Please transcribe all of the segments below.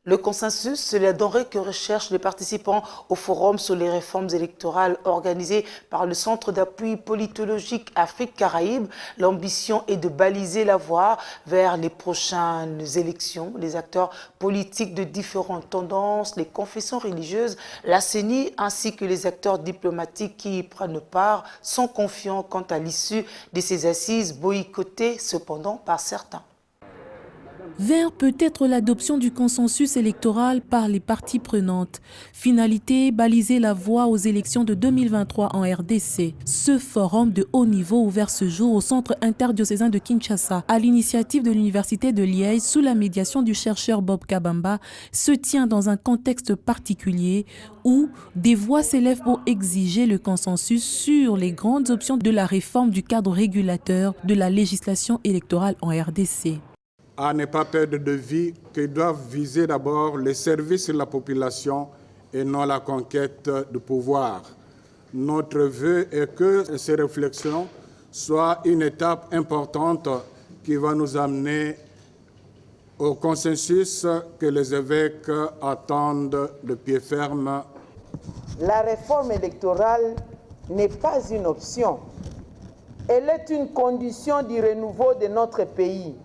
Le consensus, c'est la denrée que recherchent les participants au forum sur les réformes électorales organisé par le Centre d'appui politologique Afrique-Caraïbes. L'ambition est de baliser la voie vers les prochaines élections. Les acteurs politiques de différentes tendances, les confessions religieuses, la CENI ainsi que les acteurs diplomatiques qui y prennent part sont confiants quant à l'issue de ces assises boycottées cependant par certains. Vers peut-être l'adoption du consensus électoral par les parties prenantes. Finalité, baliser la voie aux élections de 2023 en RDC. Ce forum de haut niveau ouvert ce jour au Centre interdiocésain de Kinshasa, à l'initiative de l'Université de Liège, sous la médiation du chercheur Bob Kabamba, se tient dans un contexte particulier où des voix s'élèvent pour exiger le consensus sur les grandes options de la réforme du cadre régulateur de la législation électorale en RDC. À ne pas perdre de vue qu'ils doivent viser d'abord les services de la population et non la conquête de pouvoir. Notre vœu est que ces réflexions soient une étape importante qui va nous amener au consensus que les évêques attendent de pied ferme. La réforme électorale n'est pas une option. Elle est une condition du renouveau de notre pays,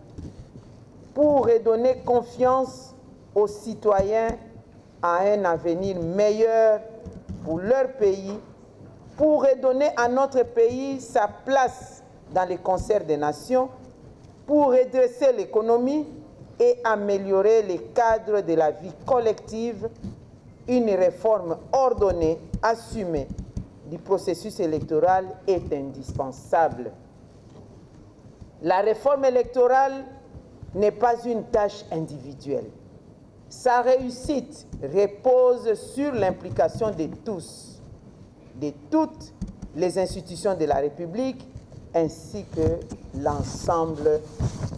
pour redonner confiance aux citoyens à un avenir meilleur pour leur pays, pour redonner à notre pays sa place dans le concert des nations, pour redresser l'économie et améliorer les cadres de la vie collective. Une réforme ordonnée, assumée du processus électoral est indispensable. La réforme électorale n'est pas une tâche individuelle. Sa réussite repose sur l'implication de tous, de toutes les institutions de la République, ainsi que l'ensemble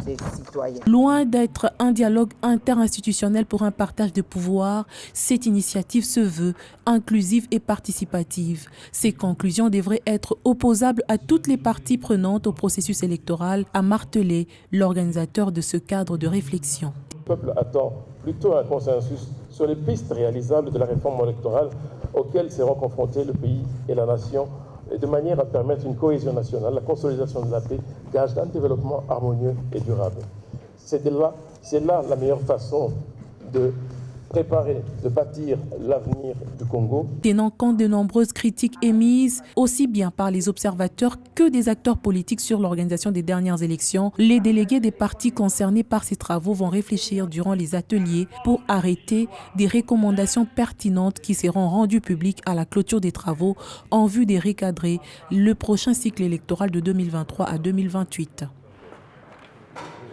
des citoyens. Loin d'être un dialogue interinstitutionnel pour un partage de pouvoir, cette initiative se veut inclusive et participative. Ces conclusions devraient être opposables à toutes les parties prenantes au processus électoral, a martelé l'organisateur de ce cadre de réflexion. Le peuple attend plutôt un consensus sur les pistes réalisables de la réforme électorale auxquelles seront confrontés le pays et la nation, de manière à permettre une cohésion nationale, la consolidation de la paix, gage d'un développement harmonieux et durable. C'est là la meilleure façon de préparer, de bâtir l'avenir du Congo. Tenant compte de nombreuses critiques émises, aussi bien par les observateurs que des acteurs politiques sur l'organisation des dernières élections, les délégués des partis concernés par ces travaux vont réfléchir durant les ateliers pour arrêter des recommandations pertinentes qui seront rendues publiques à la clôture des travaux en vue de recadrer le prochain cycle électoral de 2023 à 2028.